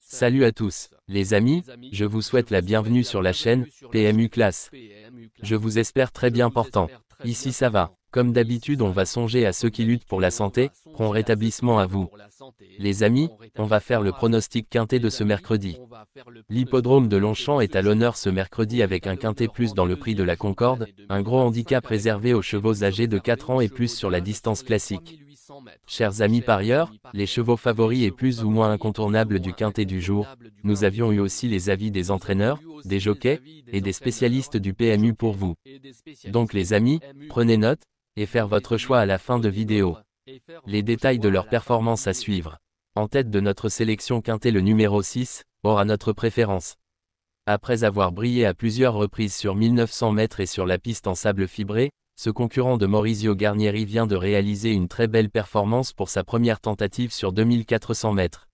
Salut à tous, les amis, je vous souhaite la bienvenue sur la chaîne PMU Classe. Je vous espère très bien portant. Ici ça va. Comme d'habitude, on va songer à ceux qui luttent pour la santé. Prompt rétablissement à vous. Les amis, on va faire le pronostic quintet de ce mercredi. L'hippodrome de Longchamp est à l'honneur ce mercredi avec un quintet plus dans le prix de la Concorde, un gros handicap réservé aux chevaux âgés de 4 ans et plus sur la distance classique. Chers amis parieurs, les chevaux favoris et plus ou moins incontournables du quintet du jour, nous avions eu aussi les avis des entraîneurs, des jockeys, et des spécialistes du PMU pour vous. Donc les amis, prenez note, et faire votre choix à la fin de vidéo. Les détails de leur performance à suivre. En tête de notre sélection quintet le numéro 6, aura notre préférence. Après avoir brillé à plusieurs reprises sur 1900 mètres et sur la piste en sable fibré, ce concurrent de Maurizio Garnieri vient de réaliser une très belle performance pour sa première tentative sur 2400 mètres.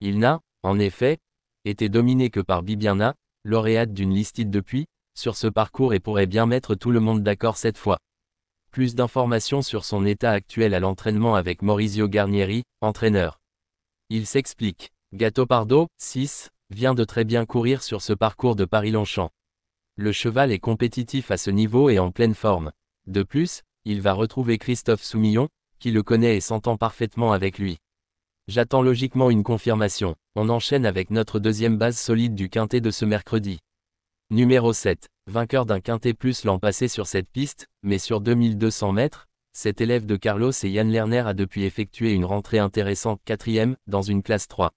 Il n'a, en effet, été dominé que par Bibiana, lauréate d'une listide depuis, sur ce parcours et pourrait bien mettre tout le monde d'accord cette fois. Plus d'informations sur son état actuel à l'entraînement avec Maurizio Garnieri, entraîneur. Il s'explique. Gattopardo, 6, vient de très bien courir sur ce parcours de Paris-Longchamp. Le cheval est compétitif à ce niveau et en pleine forme. De plus, il va retrouver Christophe Soumillon, qui le connaît et s'entend parfaitement avec lui. J'attends logiquement une confirmation. On enchaîne avec notre deuxième base solide du quintet de ce mercredi. Numéro 7, vainqueur d'un quintet plus l'an passé sur cette piste, mais sur 2200 mètres, cet élève de Carlos et Yann Lerner a depuis effectué une rentrée intéressante 4e, dans une classe 3.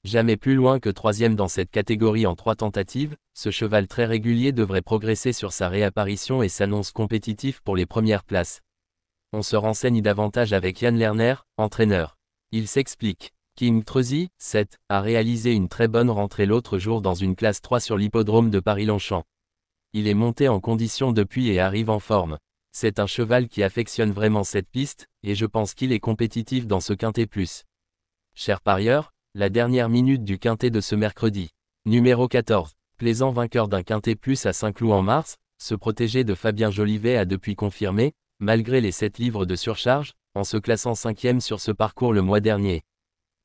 Jamais plus loin que 3e dans cette catégorie en 3 tentatives, ce cheval très régulier devrait progresser sur sa réapparition et s'annonce compétitif pour les premières places. On se renseigne davantage avec Yann Lerner, entraîneur. Il s'explique. King Treuzy, 7, a réalisé une très bonne rentrée l'autre jour dans une classe 3 sur l'hippodrome de Paris-Longchamp. Il est monté en condition depuis et arrive en forme. C'est un cheval qui affectionne vraiment cette piste, et je pense qu'il est compétitif dans ce quintet plus. Chers parieurs, la dernière minute du quintet de ce mercredi. Numéro 14. Plaisant vainqueur d'un quintet plus à Saint-Cloud en mars, ce protégé de Fabien Jolivet a depuis confirmé, malgré les 7 livres de surcharge, en se classant 5e sur ce parcours le mois dernier.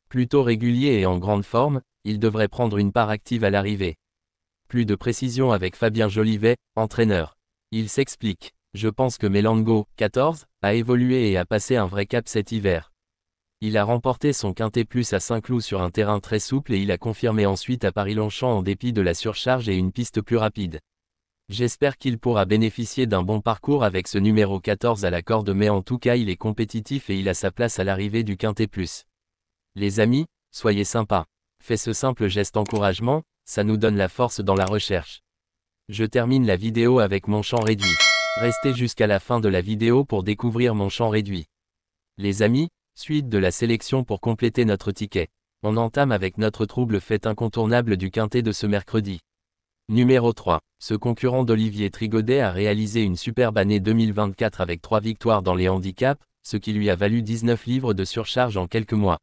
Plutôt régulier et en grande forme, il devrait prendre une part active à l'arrivée. Plus de précision avec Fabien Jolivet, entraîneur. Il s'explique. Je pense que Melango, 14, a évolué et a passé un vrai cap cet hiver. Il a remporté son quintet plus à Saint-Cloud sur un terrain très souple et il a confirmé ensuite à Paris-Longchamp en dépit de la surcharge et une piste plus rapide. J'espère qu'il pourra bénéficier d'un bon parcours avec ce numéro 14 à la corde, mais en tout cas il est compétitif et il a sa place à l'arrivée du quintet plus. Les amis, soyez sympas. Faites ce simple geste encouragement, ça nous donne la force dans la recherche. Je termine la vidéo avec mon champ réduit. Restez jusqu'à la fin de la vidéo pour découvrir mon champ réduit. Les amis, suite de la sélection pour compléter notre ticket. On entame avec notre trouble fait incontournable du quintet de ce mercredi. Numéro 3. Ce concurrent d'Olivier Trigaudet a réalisé une superbe année 2024 avec 3 victoires dans les handicaps, ce qui lui a valu 19 livres de surcharge en quelques mois.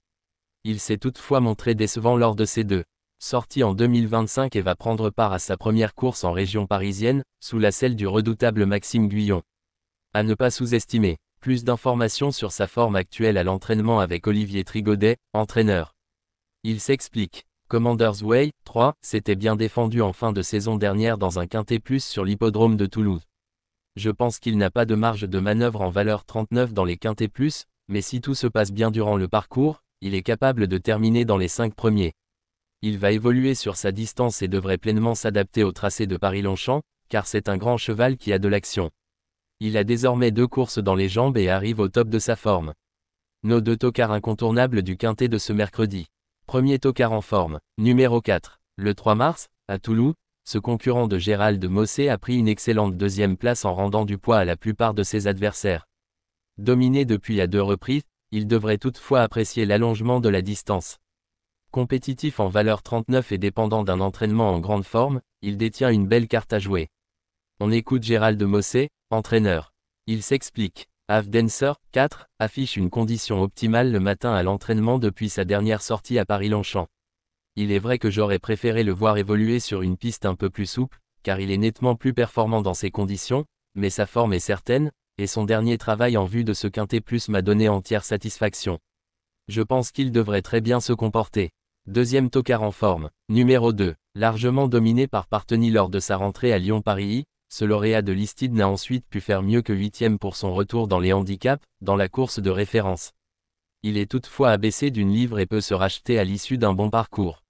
Il s'est toutefois montré décevant lors de ces 2 sorties en 2025 et va prendre part à sa première course en région parisienne, sous la selle du redoutable Maxime Guyon. À ne pas sous-estimer. Plus d'informations sur sa forme actuelle à l'entraînement avec Olivier Trigaudet, entraîneur. Il s'explique. Commander's Way, 3, s'était bien défendu en fin de saison dernière dans un quintet plus sur l'hippodrome de Toulouse. Je pense qu'il n'a pas de marge de manœuvre en valeur 39 dans les quintets plus, mais si tout se passe bien durant le parcours, il est capable de terminer dans les 5 premiers. Il va évoluer sur sa distance et devrait pleinement s'adapter au tracé de Paris-Longchamp, car c'est un grand cheval qui a de l'action. Il a désormais 2 courses dans les jambes et arrive au top de sa forme. Nos 2 tocards incontournables du quintet de ce mercredi. Premier tocard en forme, numéro 4. Le 3 mars, à Toulouse, ce concurrent de Gérald Mossé a pris une excellente 2e place en rendant du poids à la plupart de ses adversaires. Dominé depuis à 2 reprises, il devrait toutefois apprécier l'allongement de la distance. Compétitif en valeur 39 et dépendant d'un entraînement en grande forme, il détient une belle carte à jouer. On écoute Gérald Mossé, entraîneur. Il s'explique. Avdenser, 4, affiche une condition optimale le matin à l'entraînement depuis sa dernière sortie à Paris-Longchamp. Il est vrai que j'aurais préféré le voir évoluer sur une piste un peu plus souple, car il est nettement plus performant dans ces conditions, mais sa forme est certaine, et son dernier travail en vue de ce quintet plus m'a donné entière satisfaction. Je pense qu'il devrait très bien se comporter. Deuxième tocard en forme. Numéro 2. Largement dominé par Parteny lors de sa rentrée à Lyon-Paris, ce lauréat de l'Istide n'a ensuite pu faire mieux que 8e pour son retour dans les handicaps, dans la course de référence. Il est toutefois abaissé d'une livre et peut se racheter à l'issue d'un bon parcours.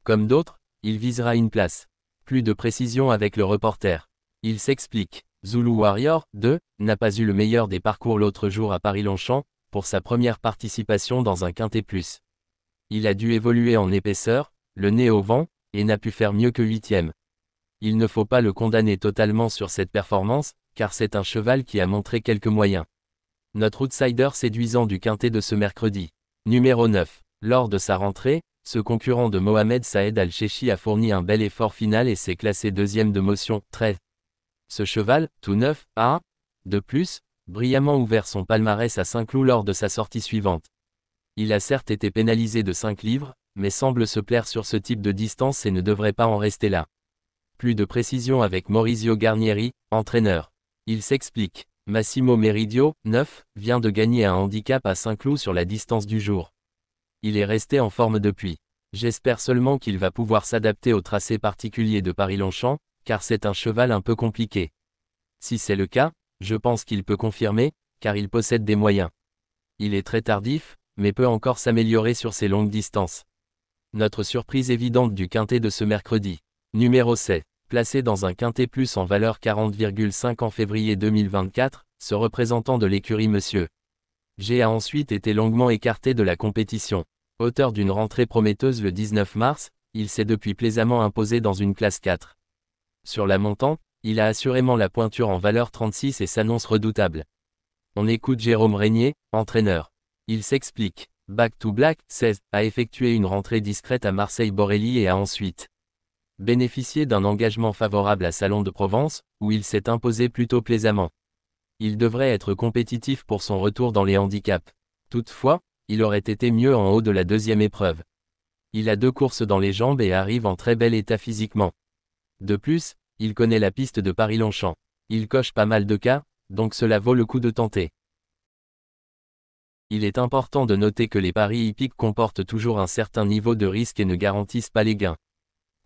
Comme d'autres, il visera une place. Plus de précision avec le reporter. Il s'explique. Zulu Warrior, 2, n'a pas eu le meilleur des parcours l'autre jour à Paris-Longchamp, pour sa première participation dans un quintet plus. Il a dû évoluer en épaisseur, le nez au vent, et n'a pu faire mieux que 8e. Il ne faut pas le condamner totalement sur cette performance, car c'est un cheval qui a montré quelques moyens. Notre outsider séduisant du quintet de ce mercredi. Numéro 9. Lors de sa rentrée, ce concurrent de Mohamed Saed Al-Chechi a fourni un bel effort final et s'est classé deuxième de motion, 13. Ce cheval, tout neuf, a, de plus, brillamment ouvert son palmarès à Saint-Cloud lors de sa sortie suivante. Il a certes été pénalisé de 5 livres, mais semble se plaire sur ce type de distance et ne devrait pas en rester là. Plus de précision avec Maurizio Garnieri, entraîneur. Il s'explique. Massimo Meridio, 9, vient de gagner un handicap à Saint-Cloud sur la distance du jour. Il est resté en forme depuis. J'espère seulement qu'il va pouvoir s'adapter au tracé particulier de Paris-Longchamp, car c'est un cheval un peu compliqué. Si c'est le cas, je pense qu'il peut confirmer, car il possède des moyens. Il est très tardif, mais peut encore s'améliorer sur ses longues distances. Notre surprise évidente du quintet de ce mercredi. Numéro 7. Placé dans un quintet plus en valeur 40,5 en février 2024, ce représentant de l'écurie Monsieur G a ensuite été longuement écarté de la compétition. Auteur d'une rentrée prometteuse le 19 mars, il s'est depuis plaisamment imposé dans une classe 4. Sur la montante, il a assurément la pointure en valeur 36 et s'annonce redoutable. On écoute Jérôme Régnier, entraîneur. Il s'explique. Back to Black, 16, a effectué une rentrée discrète à Marseille-Borelli et a ensuite bénéficié d'un engagement favorable à Salon de Provence, où il s'est imposé plutôt plaisamment. Il devrait être compétitif pour son retour dans les handicaps. Toutefois, il aurait été mieux en haut de la deuxième épreuve. Il a 2 courses dans les jambes et arrive en très bel état physiquement. De plus, il connaît la piste de Paris-Longchamp. Il coche pas mal de cas, donc cela vaut le coup de tenter. Il est important de noter que les paris hippiques comportent toujours un certain niveau de risque et ne garantissent pas les gains.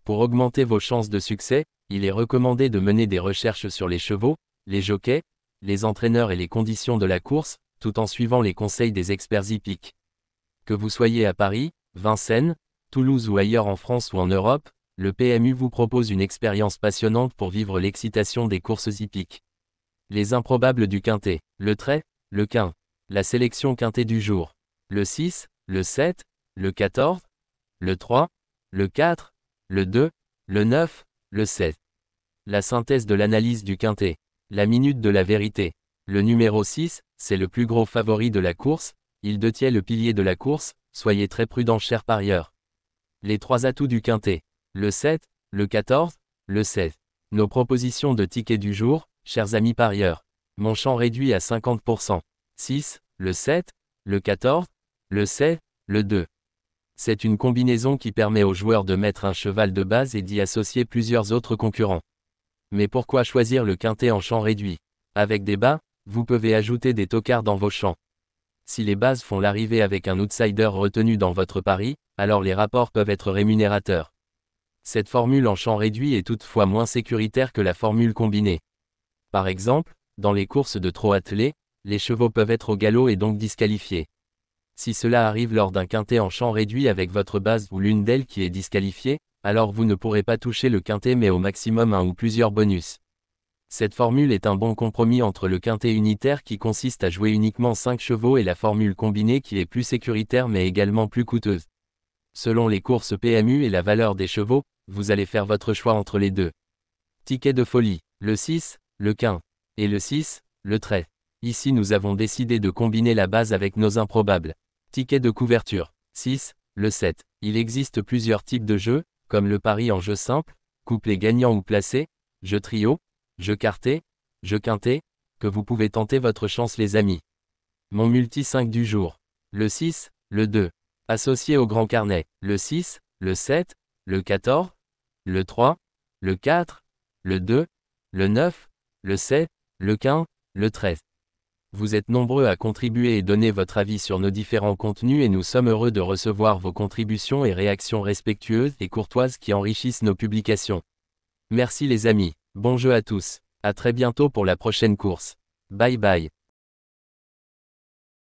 Pour augmenter vos chances de succès, il est recommandé de mener des recherches sur les chevaux, les jockeys, les entraîneurs et les conditions de la course, tout en suivant les conseils des experts hippiques. Que vous soyez à Paris, Vincennes, Toulouse ou ailleurs en France ou en Europe, le PMU vous propose une expérience passionnante pour vivre l'excitation des courses hippiques. Les improbables du quintet, le trait, le quin. La sélection quintet du jour. Le 6, le 7, le 14, le 3, le 4, le 2, le 9, le 7. La synthèse de l'analyse du quintet. La minute de la vérité. Le numéro 6, c'est le plus gros favori de la course, il détient le pilier de la course, soyez très prudents chers parieurs. Les 3 atouts du quintet. Le 7, le 14, le 7. Nos propositions de tickets du jour, chers amis parieurs. Mon champ réduit à 50%. 6, le 7, le 14, le 7, le 2. C'est une combinaison qui permet aux joueurs de mettre un cheval de base et d'y associer plusieurs autres concurrents. Mais pourquoi choisir le quintet en champ réduit? Avec des bas, vous pouvez ajouter des tocards dans vos champs. Si les bases font l'arrivée avec un outsider retenu dans votre pari, alors les rapports peuvent être rémunérateurs. Cette formule en champ réduit est toutefois moins sécuritaire que la formule combinée. Par exemple, dans les courses de trot attelé, les chevaux peuvent être au galop et donc disqualifiés. Si cela arrive lors d'un quintet en champ réduit avec votre base ou l'une d'elles qui est disqualifiée, alors vous ne pourrez pas toucher le quintet mais au maximum un ou plusieurs bonus. Cette formule est un bon compromis entre le quintet unitaire qui consiste à jouer uniquement 5 chevaux et la formule combinée qui est plus sécuritaire mais également plus coûteuse. Selon les courses PMU et la valeur des chevaux, vous allez faire votre choix entre les deux. Ticket de folie, le 6, le quin, et le 6, le trait. Ici nous avons décidé de combiner la base avec nos improbables. Ticket de couverture, 6, le 7. Il existe plusieurs types de jeux, comme le pari en jeu simple, couplet gagnant ou placé, jeu trio, jeu quarté, jeu quinté, que vous pouvez tenter votre chance les amis. Mon multi 5 du jour. Le 6, le 2. Associé au grand carnet, le 6, le 7, le 14, le 3, le 4, le 2, le 9, le 7, le 15, le 13. Vous êtes nombreux à contribuer et donner votre avis sur nos différents contenus et nous sommes heureux de recevoir vos contributions et réactions respectueuses et courtoises qui enrichissent nos publications. Merci les amis, bon jeu à tous. À très bientôt pour la prochaine course. Bye bye.